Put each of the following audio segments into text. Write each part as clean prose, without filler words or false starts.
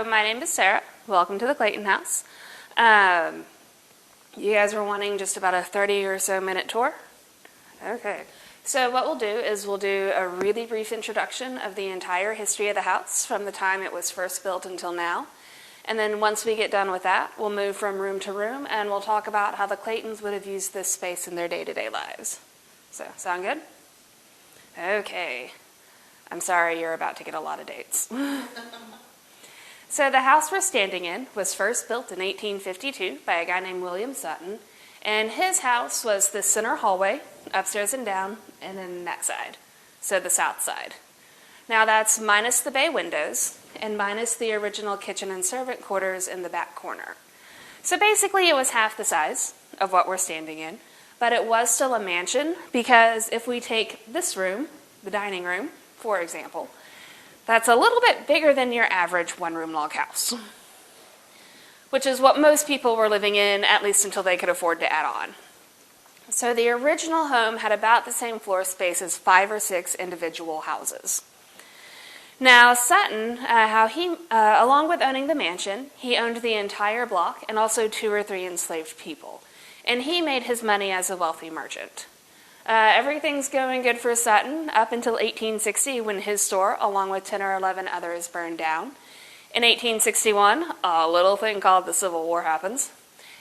My name is Sarah. Welcome to the Clayton house. You guys were wanting just about a 30 or so minute tour? Okay. So what we'll do is we'll do a really brief introduction of the entire history of the house from the time it was first built until now. And then once we get done with that, we'll move from room to room and we'll talk about how the Claytons would have used this space in their day-to-day lives. So, sound good? Okay. I'm sorry you're about to get a lot of dates. So the house we're standing in was first built in 1852 by a guy named William Sutton, and his house was the center hallway, upstairs and down, and then that side, so the south side. Now that's minus the bay windows, and minus the original kitchen and servant quarters in the back corner. So basically it was half the size of what we're standing in, but it was still a mansion, because if we take this room, the dining room, for example, that's a little bit bigger than your average one-room log house, which is what most people were living in, at least until they could afford to add on. So the original home had about the same floor space as 5 or 6 individual houses. Now Sutton, along with owning the mansion, he owned the entire block and also 2 or 3 enslaved people. And he made his money as a wealthy merchant. Everything's going good for Sutton up until 1860 when his store, along with 10 or 11 others, burned down. In 1861, a little thing called the Civil War happens.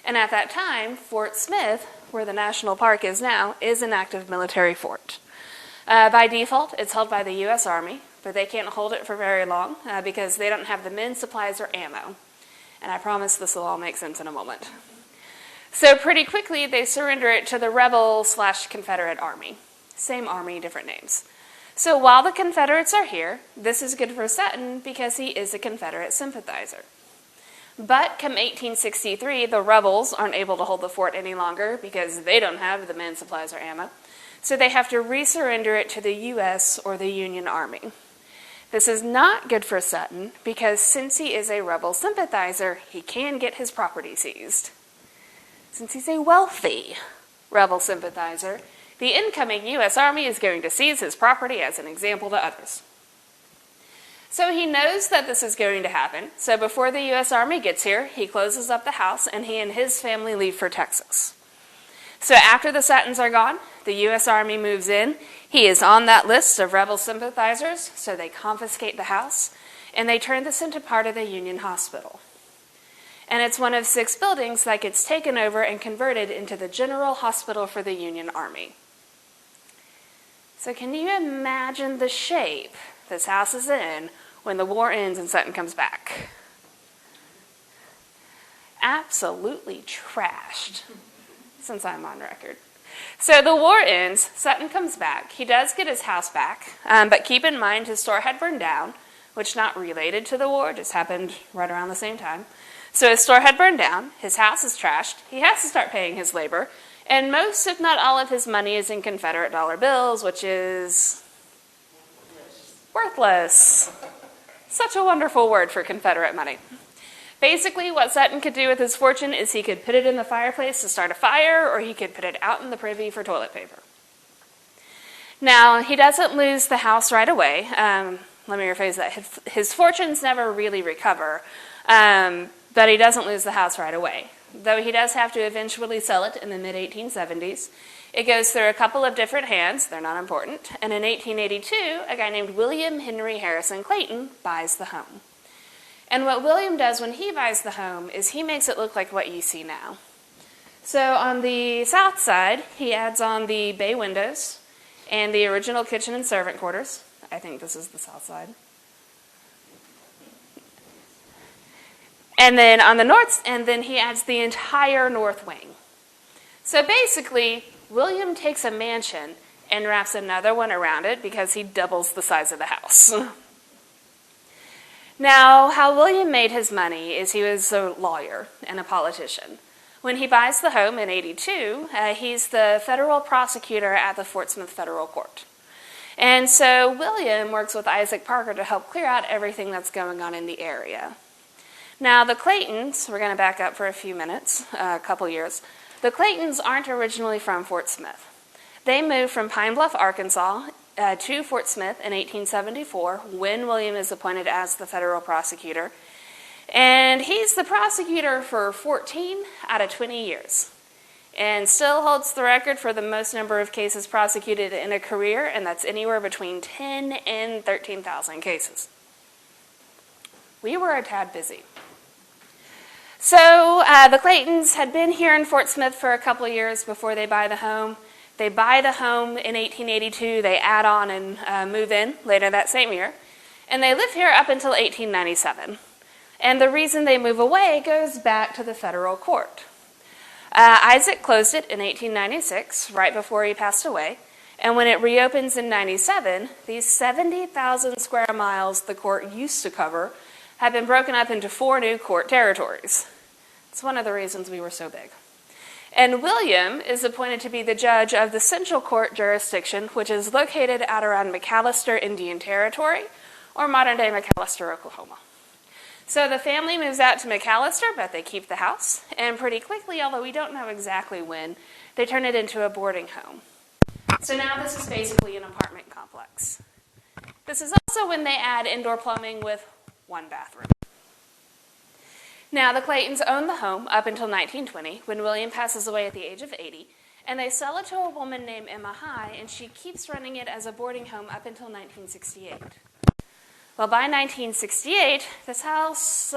And at that time, Fort Smith, where the national park is now, is an active military fort. By default, it's held by the U.S. Army, but they can't hold it for very long because they don't have the men, supplies, or ammo. And I promise this will all make sense in a moment. So pretty quickly, they surrender it to the rebel/Confederate Army. Same army, different names. So while the Confederates are here, this is good for Sutton because he is a Confederate sympathizer. But come 1863, the rebels aren't able to hold the fort any longer because they don't have the men, supplies, or ammo. So they have to resurrender it to the U.S. or the Union Army. This is not good for Sutton because since he is a rebel sympathizer, he can get his property seized. Since he's a wealthy rebel sympathizer, the incoming U.S. Army is going to seize his property as an example to others. So he knows that this is going to happen, so before the U.S. Army gets here, he closes up the house and he and his family leave for Texas. So after the Suttons are gone, the U.S. Army moves in. He is on that list of rebel sympathizers, so they confiscate the house, and they turn this into part of the Union Hospital. And it's one of 6 buildings that gets taken over and converted into the General Hospital for the Union Army. So can you imagine the shape this house is in when the war ends and Sutton comes back? Absolutely trashed, since I'm on record. So the war ends, Sutton comes back. He does get his house back, but keep in mind his store had burned down, which not related to the war, just happened right around the same time. So his store had burned down, his house is trashed, he has to start paying his labor, and most, if not all, of his money is in Confederate dollar bills, which is worthless. Such a wonderful word for Confederate money. Basically, what Sutton could do with his fortune is he could put it in the fireplace to start a fire, or he could put it out in the privy for toilet paper. Now, he doesn't lose the house right away. Let me rephrase that. His fortunes never really recover. But he doesn't lose the house right away, though he does have to eventually sell it in the mid-1870s. It goes through a couple of different hands, they're not important, and in 1882, a guy named William Henry Harrison Clayton buys the home. And what William does when he buys the home is he makes it look like what you see now. So on the south side, he adds on the bay windows and the original kitchen and servant quarters. I think this is the south side. And then on the north, and then he adds the entire north wing. So basically, William takes a mansion and wraps another one around it because he doubles the size of the house. Now, how William made his money is he was a lawyer and a politician. When he buys the home in 82, he's the federal prosecutor at the Fort Smith Federal Court. And so William works with Isaac Parker to help clear out everything that's going on in the area. Now, the Claytons, we're going to back up for a few minutes, a couple years. The Claytons aren't originally from Fort Smith. They moved from Pine Bluff, Arkansas to Fort Smith in 1874 when William is appointed as the federal prosecutor. And he's the prosecutor for 14 out of 20 years. And still holds the record for the most number of cases prosecuted in a career, and that's anywhere between 10 and 13,000 cases. We were a tad busy. So the Claytons had been here in Fort Smith for a couple years before they buy the home. They buy the home in 1882. They add on and move in later that same year. And they live here up until 1897. And the reason they move away goes back to the federal court. Isaac closed it in 1896, right before he passed away. And when it reopens in 97, these 70,000 square miles the court used to cover have been broken up into 4 new court territories. It's one of the reasons we were so big. And William is appointed to be the judge of the Central Court jurisdiction, which is located out around McAllister Indian Territory, or modern-day McAllister, Oklahoma. So the family moves out to McAllister, but they keep the house. And pretty quickly, although we don't know exactly when, they turn it into a boarding home. So now this is basically an apartment complex. This is also when they add indoor plumbing with 1 bathroom. Now, the Claytons own the home up until 1920, when William passes away at the age of 80, and they sell it to a woman named Emma High, and she keeps running it as a boarding home up until 1968. Well, by 1968, this house,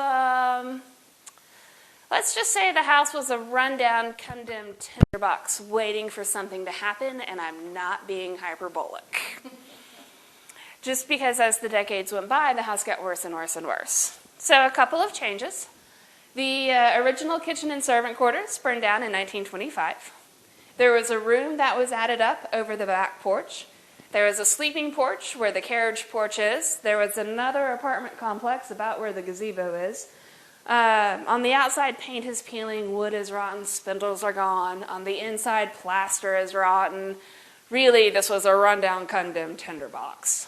let's just say the house was a rundown, condemned tinderbox waiting for something to happen, and I'm not being hyperbolic. Just because as the decades went by, the house got worse and worse and worse. So a couple of changes. The original kitchen and servant quarters burned down in 1925. There was a room that was added up over the back porch. There was a sleeping porch where the carriage porch is. There was another apartment complex about where the gazebo is. On the outside, paint is peeling, wood is rotten, spindles are gone. On the inside, plaster is rotten. Really, this was a rundown, condemned tinderbox.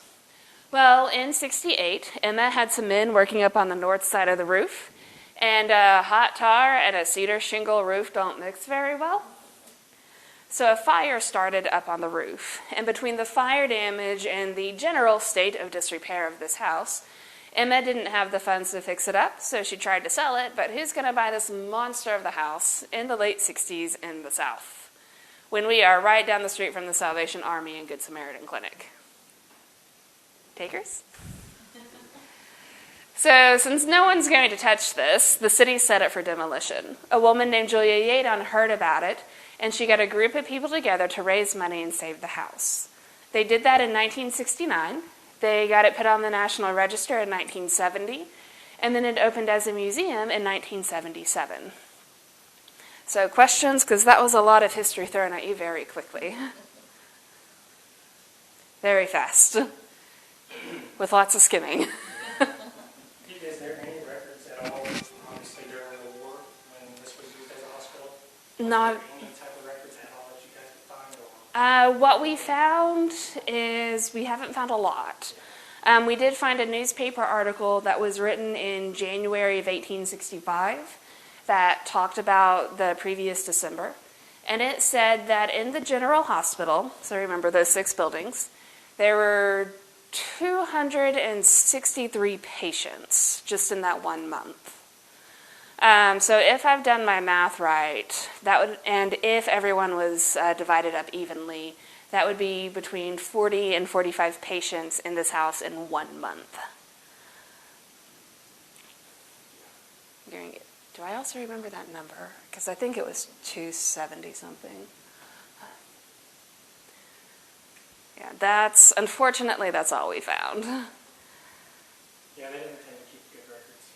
Well, in '68, Emma had some men working up on the north side of the roof, and a hot tar and a cedar shingle roof don't mix very well. So a fire started up on the roof, and between the fire damage and the general state of disrepair of this house, Emma didn't have the funds to fix it up, so she tried to sell it, but who's going to buy this monster of the house in the late 60s in the South, when we are right down the street from the Salvation Army and Good Samaritan Clinic? Takers? So, since no one's going to touch this, the city set it for demolition. A woman named Julia Yadon heard about it, and she got a group of people together to raise money and save the house. They did that in 1969. They got it put on the National Register in 1970, and then it opened as a museum in 1977. So, questions? Because that was a lot of history thrown at you very quickly. Very fast. With lots of skimming. Is there any records at all, obviously during the war, when this was used as a hospital? Not. Any type of records at all that you guys could find? Or? What we found is we haven't found a lot. We did find a newspaper article that was written in January of 1865 that talked about the previous December. And it said that in the General Hospital, so remember those 6 buildings, there were 263 patients just in that 1 month. So if I've done my math right, and if everyone was divided up evenly, that would be between 40 and 45 patients in this house in 1 month. Do I also remember that number? Because I think it was 270 something. Yeah, unfortunately, that's all we found. Yeah, they didn't tend to keep good records.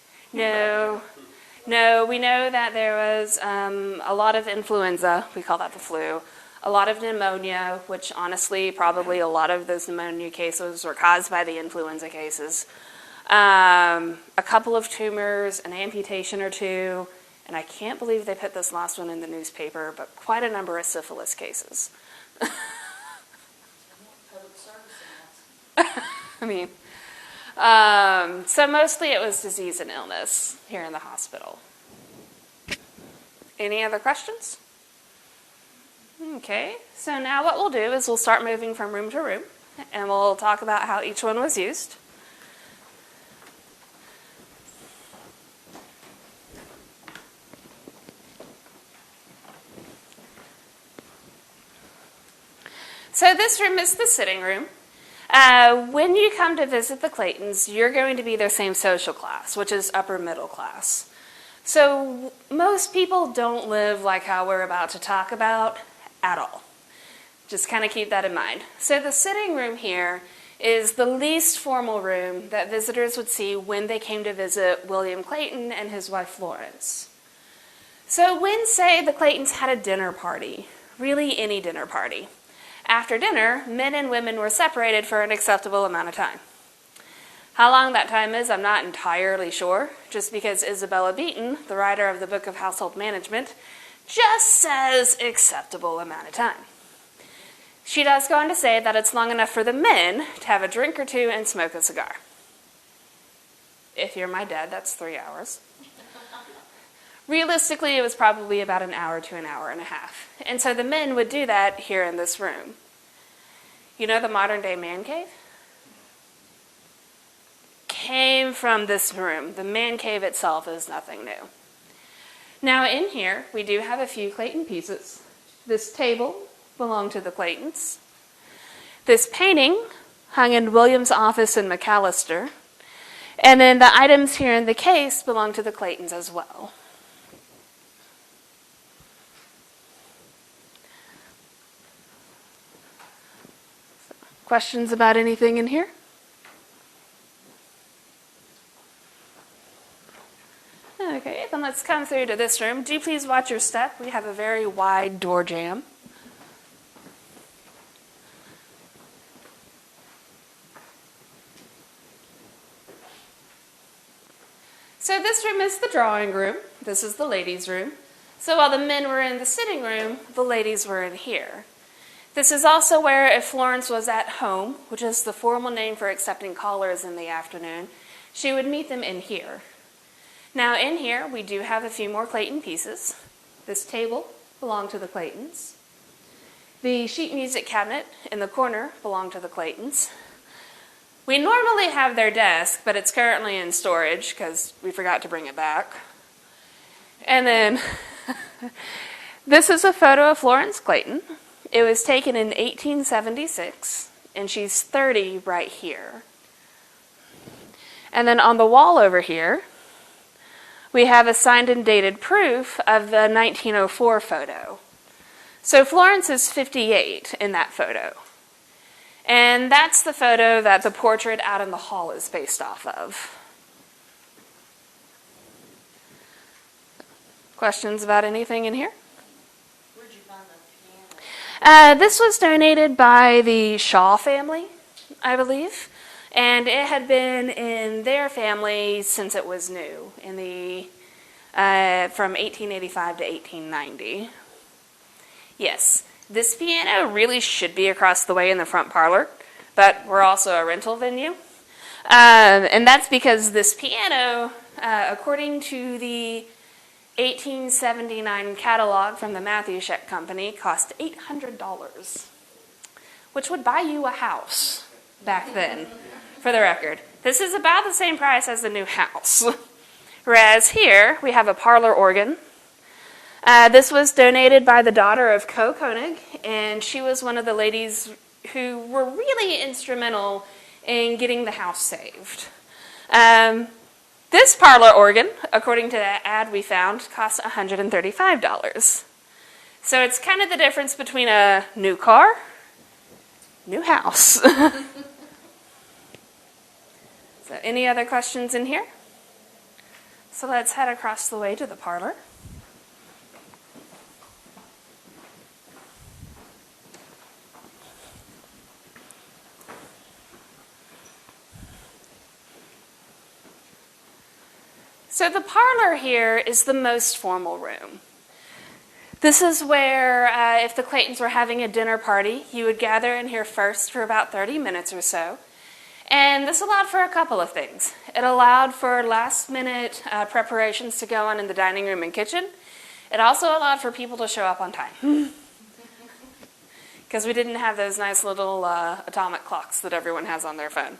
No, we know that there was a lot of influenza, we call that the flu, a lot of pneumonia, which honestly, probably a lot of those pneumonia cases were caused by the influenza cases, a couple of tumors, an amputation or 2, and I can't believe they put this last one in the newspaper, but quite a number of syphilis cases. I mean, so mostly it was disease and illness here in the hospital. Any other questions? Okay, so now what we'll do is we'll start moving from room to room, and we'll talk about how each one was used. So this room is the sitting room. When you come to visit the Claytons, you're going to be their same social class, which is upper middle class. So most people don't live like how we're about to talk about at all. Just kind of keep that in mind. So the sitting room here is the least formal room that visitors would see when they came to visit William Clayton and his wife Florence. So when, say, the Claytons had a dinner party, really any dinner party, after dinner, men and women were separated for an acceptable amount of time. How long that time is, I'm not entirely sure, just because Isabella Beaton, the writer of the Book of Household Management, just says acceptable amount of time. She does go on to say that it's long enough for the men to have a drink or two and smoke a cigar. If you're my dad, that's 3 hours. Realistically, it was probably about an hour to an hour and a half. And so the men would do that here in this room. You know the modern-day man cave? Came from this room. The man cave itself is nothing new. Now in here, we do have a few Clayton pieces. This table belonged to the Claytons. This painting hung in William's office in McAllister. And then the items here in the case belong to the Claytons as well. Questions about anything in here? Okay, then let's come through to this room. Do please watch your step. We have a very wide door jamb. So this room is the drawing room. This is the ladies' room. So while the men were in the sitting room, the ladies were in here. This is also where, if Florence was at home, which is the formal name for accepting callers in the afternoon, she would meet them in here. Now in here, we do have a few more Clayton pieces. This table belonged to the Claytons. The sheet music cabinet in the corner belonged to the Claytons. We normally have their desk, but it's currently in storage because we forgot to bring it back. And then this is a photo of Florence Clayton. It was taken in 1876, and she's 30 right here. And then on the wall over here, we have a signed and dated proof of the 1904 photo. So Florence is 58 in that photo. And that's the photo that the portrait out in the hall is based off of. Questions about anything in here? Where'd you find the piano? This was donated by the Shaw family, I believe. And it had been in their family since it was new, in the from 1885 to 1890. Yes, this piano really should be across the way in the front parlor, but we're also a rental venue. And that's because this piano, according to the 1879 catalog from the Matthews Company, cost $800, which would buy you a house back then, for the record. This is about the same price as the new house. Whereas here, we have a parlor organ. This was donated by the daughter of Co. Koenig, and she was one of the ladies who were really instrumental in getting the house saved. This parlor organ, according to the ad we found, costs $135. So it's kind of the difference between a new car, new house. So any other questions in here? So let's head across the way to the parlor. So the parlor here is the most formal room. This is where, if the Claytons were having a dinner party, you would gather in here first for about 30 minutes or so. And this allowed for a couple of things. It allowed for last-minute preparations to go on in the dining room and kitchen. It also allowed for people to show up on time. Because we didn't have those nice little atomic clocks that everyone has on their phone.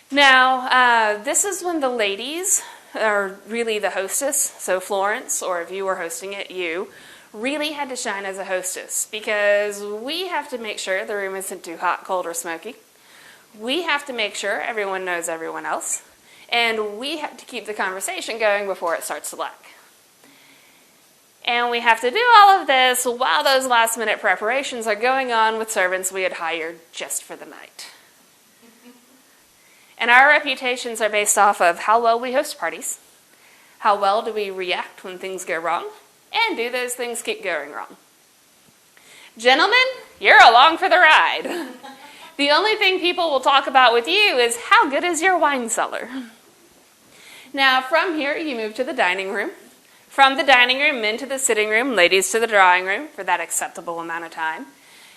Now, this is when the ladies, or really the hostess, so Florence, or if you were hosting it, you, really had to shine as a hostess because we have to make sure the room isn't too hot, cold, or smoky. We have to make sure everyone knows everyone else. And we have to keep the conversation going before it starts to lag. And we have to do all of this while those last-minute preparations are going on with servants we had hired just for the night. And our reputations are based off of how well we host parties, how well do we react when things go wrong, and do those things keep going wrong. Gentlemen, you're along for the ride. The only thing people will talk about with you is how good is your wine cellar. Now, from here, you move to the dining room. From the dining room, men to the sitting room, ladies to the drawing room for that acceptable amount of time.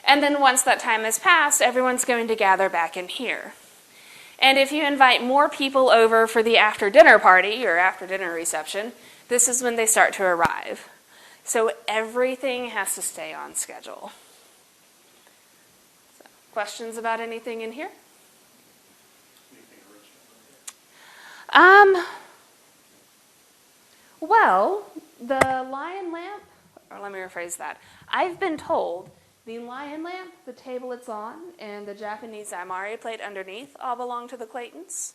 And then once that time has passed, everyone's going to gather back in here. And if you invite more people over for the after-dinner party or after-dinner reception, this is when they start to arrive. So everything has to stay on schedule. So, questions about anything in here? Well, the lion lamp, or let me rephrase that. I've been told the lion lamp, the table it's on, and the Japanese Imari plate underneath all belong to the Claytons.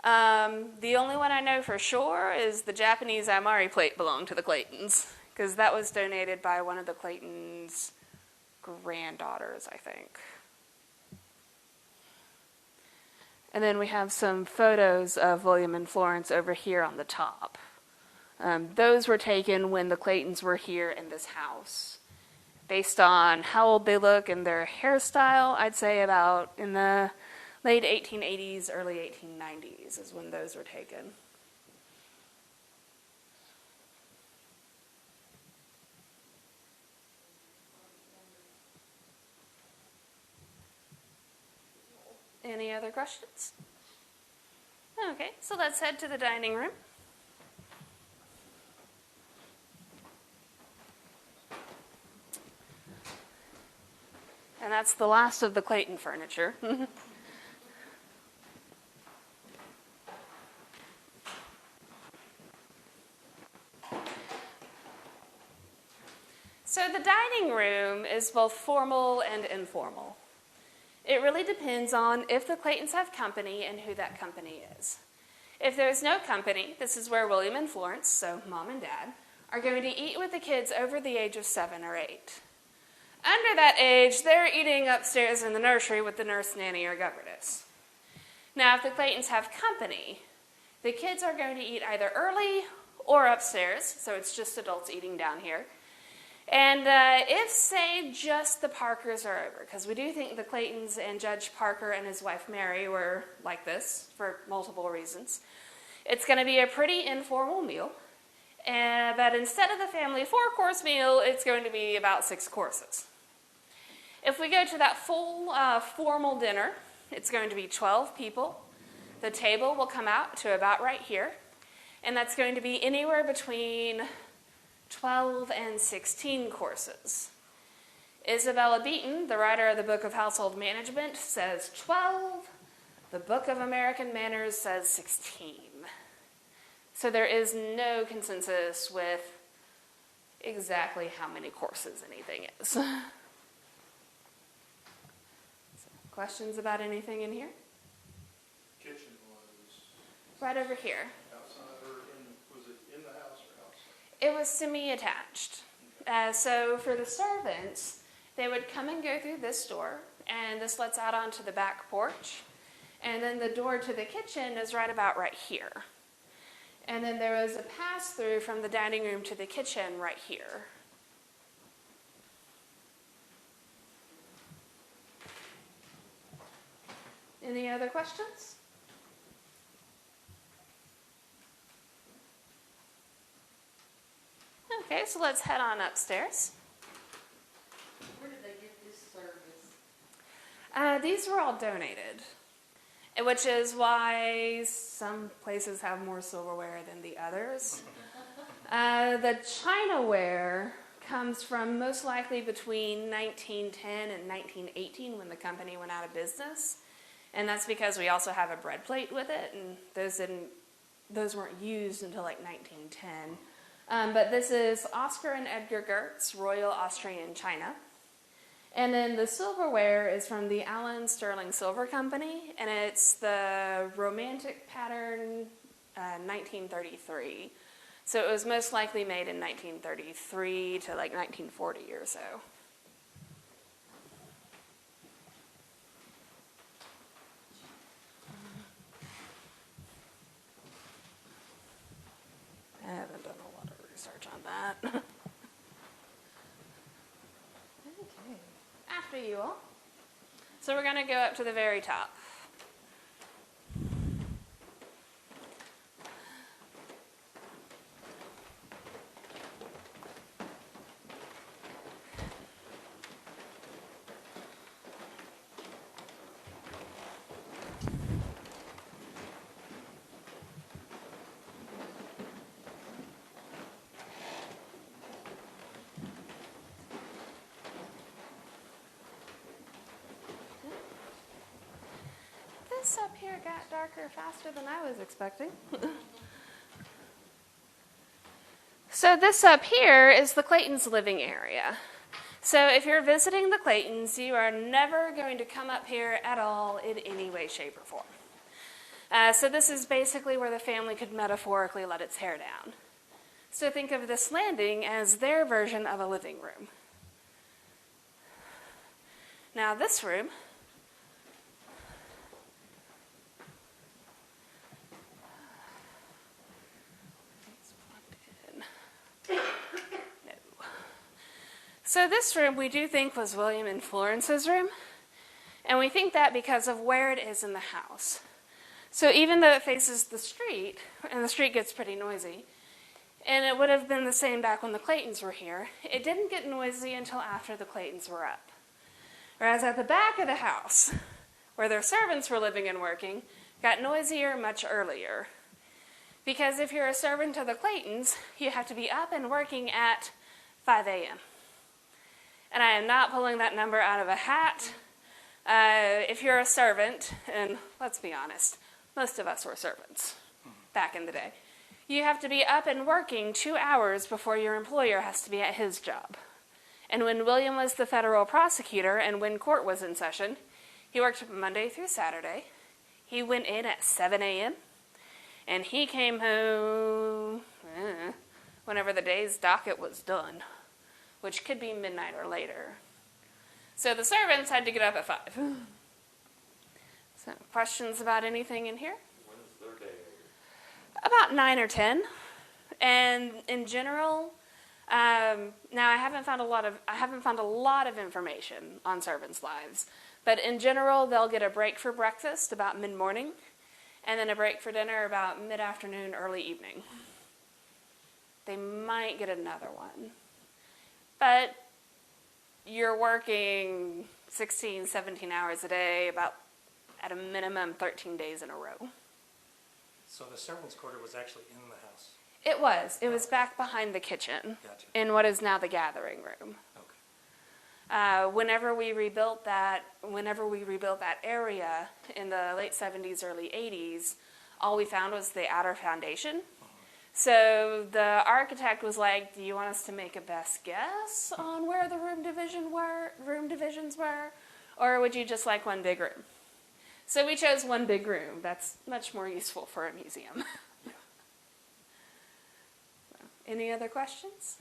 The only one I know for sure is the Japanese Imari plate belonged to the Claytons, because that was donated by one of the Claytons' granddaughters, I think. And then we have some photos of William and Florence over here on the top. Those were taken when the Claytons were here in this house. Based on how old they look and their hairstyle, I'd say about in the late 1880s, early 1890s is when those were taken. Any other questions? Okay, so let's head to the dining room. And that's the last of the Clayton furniture. So the dining room is both formal and informal. It really depends on if the Claytons have company and who that company is. If there's no company, this is where William and Florence, so mom and dad, are going to eat with the kids over the age of 7 or 8. Under that age, they're eating upstairs in the nursery with the nurse, nanny, or governess. Now, if the Claytons have company, the kids are going to eat either early or upstairs, so it's just adults eating down here. And if, say, just the Parkers are over, because we do think the Claytons and Judge Parker and his wife Mary were like this for multiple reasons, it's going to be a pretty informal meal. But instead of the family 4-course meal, it's going to be about 6 courses. If we go to that full formal dinner, it's going to be 12 people. The table will come out to about right here, and that's going to be anywhere between 12 and 16 courses. Isabella Beaton, the writer of the Book of Household Management, says 12. The Book of American Manners says 16. So there is no consensus with exactly how many courses anything is. So, questions about anything in here? Kitchen was Right over here. outside or was it in the house or outside? It was semi-attached. So for the servants, they would come and go through this door, and this lets out onto the back porch. And then the door to the kitchen is right about right here. And then there was a pass-through from the dining room to the kitchen right here. Any other questions? Okay, so let's head on upstairs. Where did they get this service? These were all donated, which is why some places have more silverware than the others. The Chinaware comes from most likely between 1910 and 1918 when the company went out of business. And that's because we also have a bread plate with it, and those weren't used until like 1910. But this is Oscar and Edgar Gertz, Royal Austrian China. And then the silverware is from the Allen Sterling Silver Company, and it's the Romantic Pattern 1933. So it was most likely made in 1933 to like 1940 or so. I haven't done a lot of research on that. Okay. After you all. So we're going to go up to the very top. This up here got darker faster than I was expecting. So this up here is the Clayton's living area. So if you're visiting the Claytons, you are never going to come up here at all in any way, shape, or form. So this is basically where the family could metaphorically let its hair down. So think of this landing as their version of a living room. Now this room So this room we do think was William and Florence's room, and we think that because of where it is in the house. So even though it faces the street, and the street gets pretty noisy, and it would have been the same back when the Claytons were here, it didn't get noisy until after the Claytons were up. Whereas at the back of the house, where their servants were living and working, got noisier much earlier. Because if you're a servant to the Claytons, you have to be up and working at 5 a.m. And I am not pulling that number out of a hat. If you're a servant, and let's be honest, most of us were servants back in the day, you have to be up and working 2 hours before your employer has to be at his job. And when William was the federal prosecutor and when court was in session, he worked Monday through Saturday. He went in at 7 a.m. and he came home whenever the day's docket was done, which could be midnight or later. So the servants had to get up at 5. So questions about anything in here? When is their day? About 9 or 10. And in general, now I haven't found a lot of information on servants' lives, but in general they'll get a break for breakfast about mid-morning, and then a break for dinner about mid-afternoon, early evening. They might get another one. But you're working 16, 17 hours a day, about at a minimum 13 days in a row. So the servants' quarter was actually in the house? It was. It was back behind the kitchen, Gotcha. in what is now the gathering room. Okay. Whenever we rebuilt that area in the late 70s, early 80s, all we found was the outer foundation. So the architect was like, do you want us to make a best guess on where the room divisions were, or would you just like one big room? So we chose one big room. That's much more useful for a museum. Any other questions?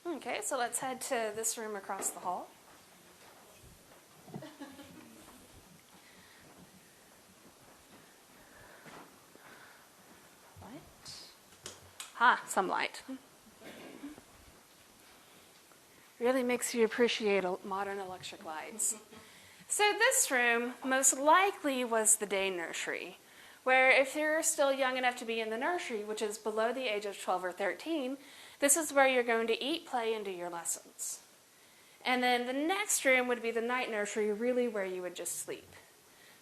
Okay, so let's head to this room across the hall. Some light. Really makes you appreciate modern electric lights. So this room most likely was the day nursery, where if you're still young enough to be in the nursery, which is below the age of 12 or 13, this is where you're going to eat, play, and do your lessons. And then the next room would be the night nursery, really where you would just sleep.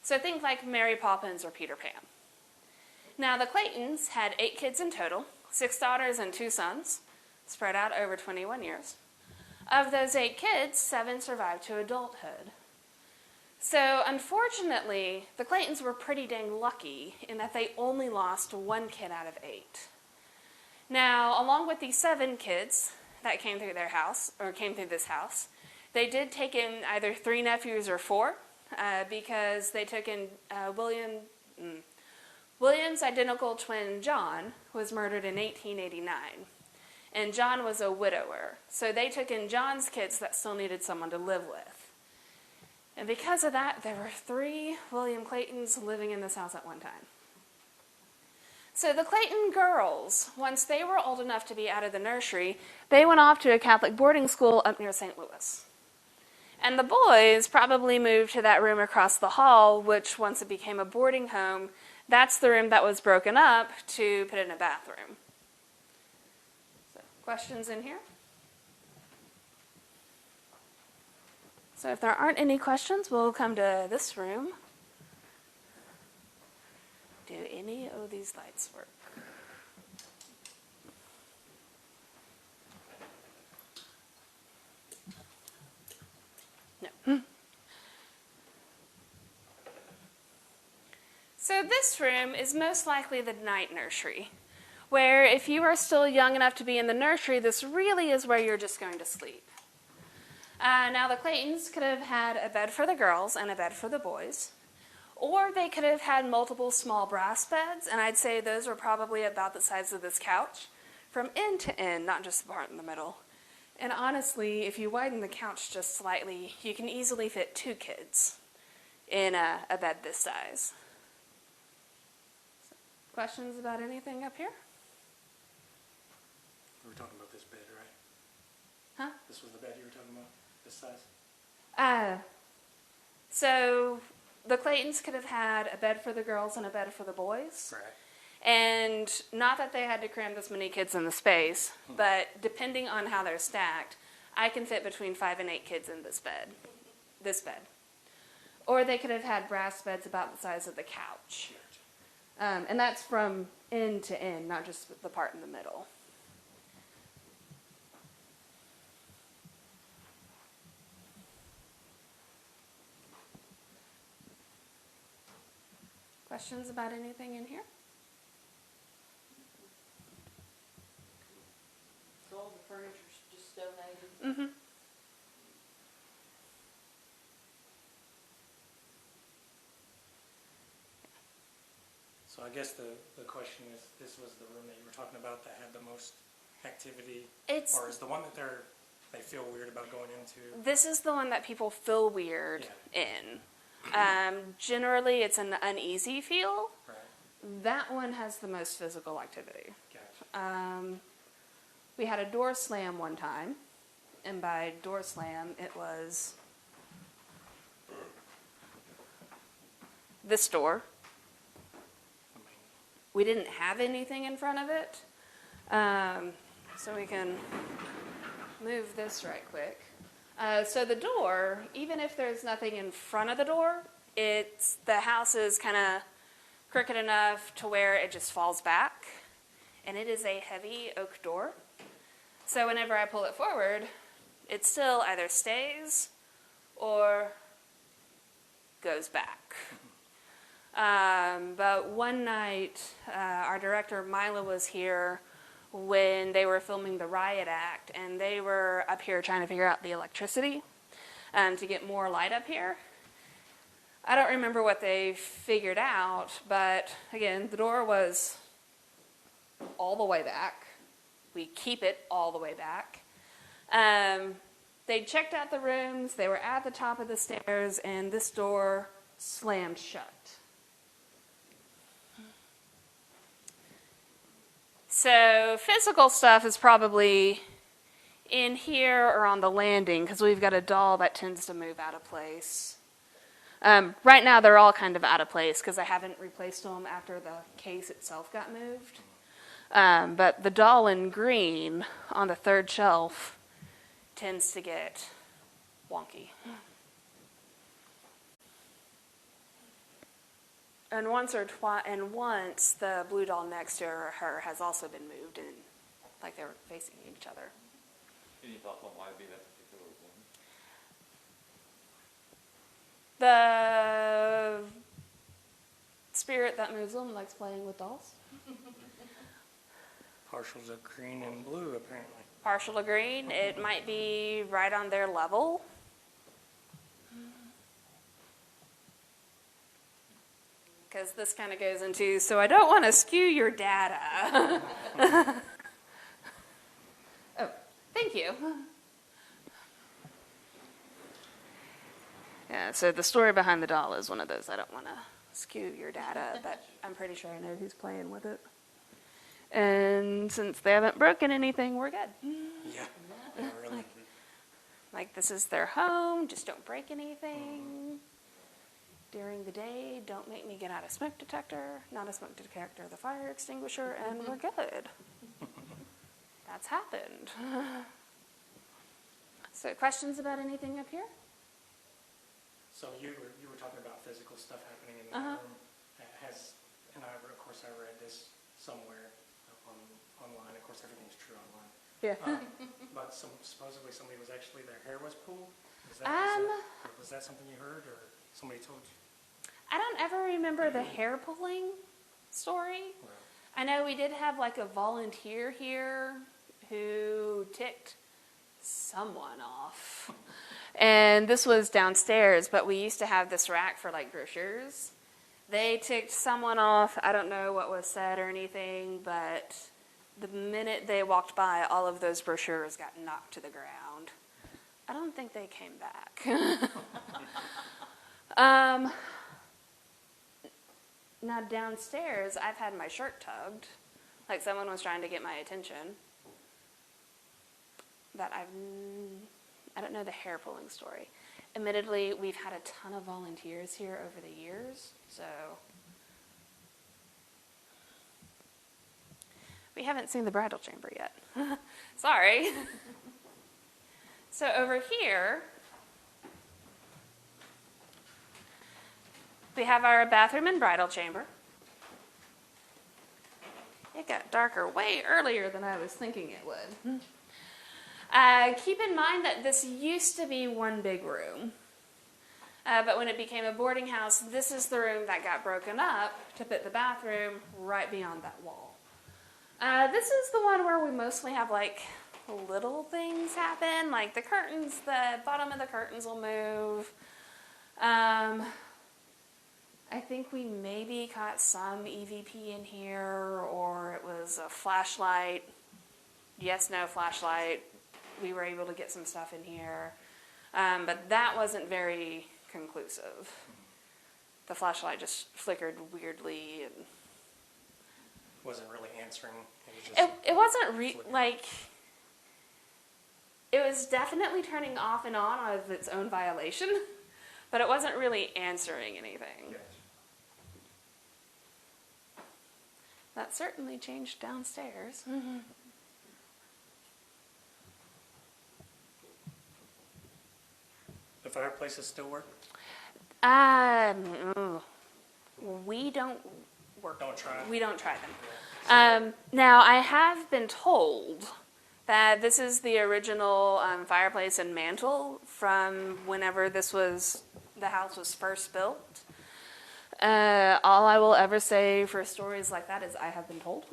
So think like Mary Poppins or Peter Pan. Now the Claytons had 8 kids in total, 6 daughters and 2 sons, spread out over 21 years. Of those 8 kids, 7 survived to adulthood. So unfortunately, the Claytons were pretty dang lucky in that they only lost 1 kid out of 8. Now, along with these 7 kids that came through their house, or came through this house, they did take in either 3 nephews or 4, because they took in William's identical twin, John, was murdered in 1889. And John was a widower. So they took in John's kids that still needed someone to live with. And because of that, there were 3 William Claytons living in this house at one time. So the Clayton girls, once they were old enough to be out of the nursery, they went off to a Catholic boarding school up near St. Louis. And the boys probably moved to that room across the hall, which once it became a boarding home, that's the room that was broken up to put in a bathroom. So, questions in here? So if there aren't any questions, we'll come to this room. Do any of these lights work? No. So this room is most likely the night nursery, where if you are still young enough to be in the nursery, this really is where you're just going to sleep. Now the Claytons could have had a bed for the girls and a bed for the boys, or they could have had multiple small brass beds, and I'd say those were probably about the size of this couch, from end to end, not just the part in the middle. And honestly, if you widen the couch just slightly, you can easily fit 2 kids in a bed this size. So, questions about anything up here? We were talking about this bed, right? Huh? This was the bed you were talking about? This size? So the Claytons could have had a bed for the girls and a bed for the boys. Right. And not that they had to cram this many kids in the space, but depending on how they're stacked, I can fit between 5 and 8 kids in this bed. Or they could have had brass beds about the size of the couch. And that's from end to end, not just the part in the middle. Questions about anything in here? So all the furniture's just donated? Mm-hmm. So I guess the question is, this was the room that you were talking about that had the most activity? Or is the one that they feel weird about going into? This is the one that people feel weird in. Generally, it's an uneasy feel. Right. That one has the most physical activity. Gotcha. We had a door slam one time, and by door slam, it was this door. We didn't have anything in front of it, so we can move this right quick. So the door, even if there's nothing in front of the door, the house is kind of crooked enough to where it just falls back, and it is a heavy oak door. So whenever I pull it forward, it still either stays or goes back. But one night, our director, Mila, was here when they were filming the Riot Act, and they were up here trying to figure out the electricity to get more light up here. I don't remember what they figured out, but again, the door was all the way back. We keep it all the way back. They checked out the rooms, they were at the top of the stairs, and this door slammed shut. So physical stuff is probably in here or on the landing, because we've got a doll that tends to move out of place. Right now they're all kind of out of place because I haven't replaced them after the case itself got moved. But the doll in green on the 3rd shelf tends to get wonky. And once the blue doll next to her has also been moved, and like they were facing each other. Any thoughts on why it'd be that particular The spirit that moves them likes playing with dolls. Partials of green and blue, apparently. Partial to green. It might be right on their level. Because this kind of goes into, so I don't want to skew your data. Oh, thank you. Yeah, so the story behind the doll is one of those, I don't want to skew your data, but I'm pretty sure I know who's playing with it. And since they haven't broken anything, we're good. Yeah, really. Like, this is their home, just don't break anything. During the day, don't make me get out a smoke detector, not a smoke detector, the fire extinguisher, and we're good. That's happened. So questions about anything up here? So you were talking about physical stuff happening in the room. And of course I read this somewhere online. Of course everything's true online. Yeah. But supposedly somebody was actually, their hair was pulled. Was that something you heard or somebody told you? I don't ever remember the hair pulling story. Right. I know we did have like a volunteer here who ticked someone off. And this was downstairs, but we used to have this rack for like brochures. They ticked someone off. I don't know what was said or anything, but the minute they walked by, all of those brochures got knocked to the ground. I don't think they came back. Now downstairs, I've had my shirt tugged, like someone was trying to get my attention. But I don't know the hair pulling story. Admittedly, we've had a ton of volunteers here over the years, so we haven't seen the bridal chamber yet. Sorry. So over here, we have our bathroom and bridal chamber. It got darker way earlier than I was thinking it would. Keep in mind that this used to be one big room. But when it became a boarding house, this is the room that got broken up to put the bathroom right beyond that wall. This is the one where we mostly have like little things happen, like the curtains, the bottom of the curtains will move. I think we maybe caught some EVP in here, or it was a flashlight. Yes, no flashlight. We were able to get some stuff in here. But that wasn't very conclusive. The flashlight just flickered weirdly. And Wasn't really answering. it wasn't like... It was definitely turning off and on of its own violation, but it wasn't really answering anything. Yes. That certainly changed downstairs. The fireplaces still work? We don't work. Don't try them? We don't try them. Now, I have been told that this is the original fireplace and mantle from whenever the house was first built. All I will ever say for stories like that is I have been told.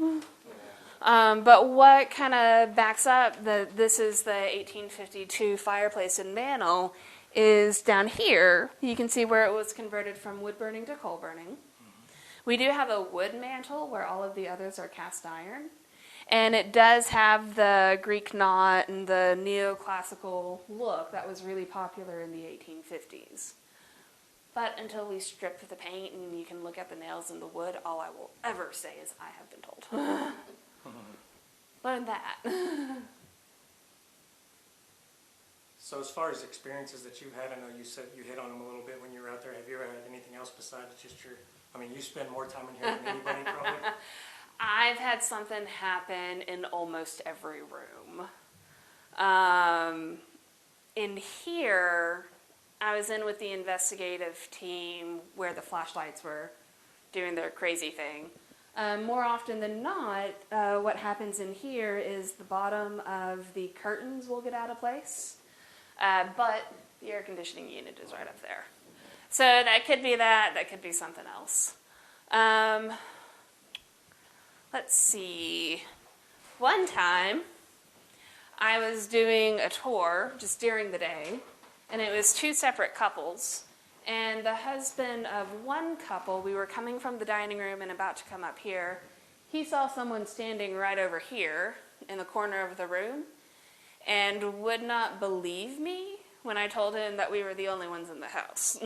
But what kind of backs up that this is the 1852 fireplace and mantle is down here. You can see where it was converted from wood burning to coal burning. We do have a wood mantle where all of the others are cast iron. And it does have the Greek knot and the neoclassical look that was really popular in the 1850s. But until we strip the paint and you can look at the nails in the wood, all I will ever say is I have been told. Learn that. So as far as experiences that you had, I know you said you hit on them a little bit when you were out there. Have you ever had anything else besides just you spend more time in here than anybody probably? I've had something happen in almost every room. In here, I was in with the investigative team where the flashlights were doing their crazy thing. More often than not, what happens in here is the bottom of the curtains will get out of place, but the air conditioning unit is right up there. So that could be that. That could be something else. Let's see. One time, I was doing a tour just during the day, and it was two separate couples. And the husband of one couple, we were coming from the dining room and about to come up here. He saw someone standing right over here in the corner of the room and would not believe me when I told him that we were the only ones in the house.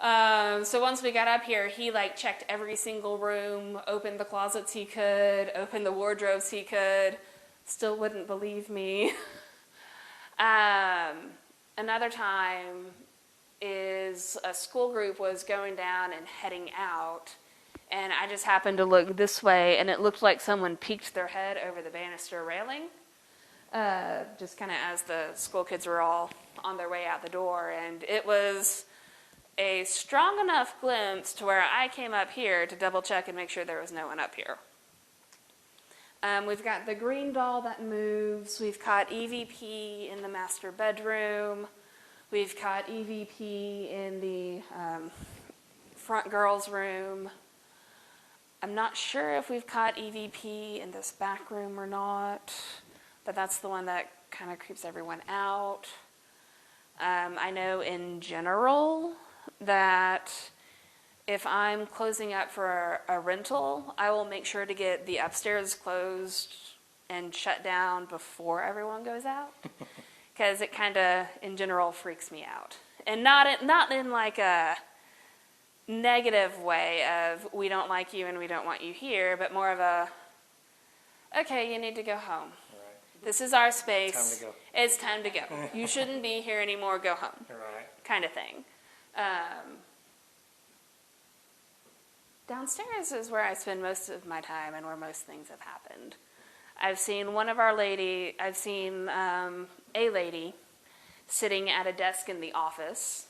So once we got up here, he checked every single room, opened the closets he could, opened the wardrobes he could, still wouldn't believe me. Another time is a school group was going down and heading out, and I just happened to look this way, and it looked like someone peeked their head over the banister railing, just kind of as the school kids were all on their way out the door, and it was a strong enough glimpse to where I came up here to double check and make sure there was no one up here. We've got the green doll that moves. We've caught EVP in the master bedroom. We've caught EVP in the front girls' room. I'm not sure if we've caught EVP in this back room or not, but that's the one that kind of creeps everyone out. I know in general that if I'm closing up for a rental, I will make sure to get the upstairs closed and shut down before everyone goes out, because it kind of, in general, freaks me out. And not in a negative way of we don't like you and we don't want you here, but more of a, okay, you need to go home. Right. This is our space. Time to go. It's time to go. You shouldn't be here anymore. Go home. Right. Kind of thing. Downstairs is where I spend most of my time and where most things have happened. I've seen a lady sitting at a desk in the office.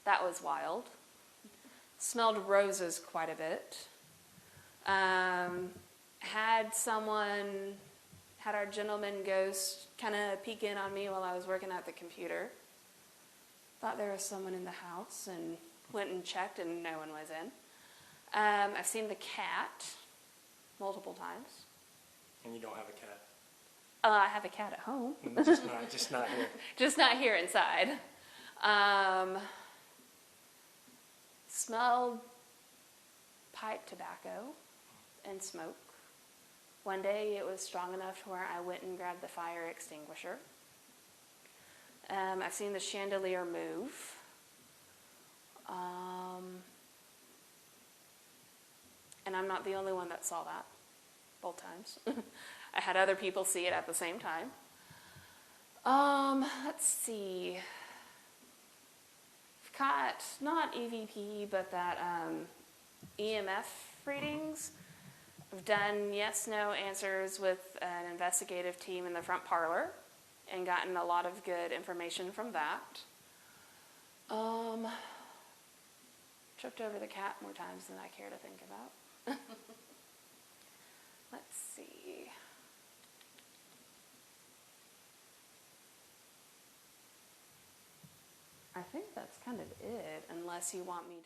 That was wild. Smelled roses quite a bit. Had our gentleman ghost kind of peek in on me while I was working at the computer. Thought there was someone in the house and went and checked and no one was in. I've seen the cat multiple times. And you don't have a cat? I have a cat at home. Just not here. Just not here inside. Smelled pipe tobacco and smoke. One day it was strong enough to where I went and grabbed the fire extinguisher. I've seen the chandelier move. And I'm not the only one that saw that both times. I had other people see it at the same time. Let's see. I've caught, not EVP, but that EMF readings. I've done yes/no answers with an investigative team in the front parlor and gotten a lot of good information from that. Tripped over the cat more times than I care to think about. Let's see. I think that's kind of it, unless you want me to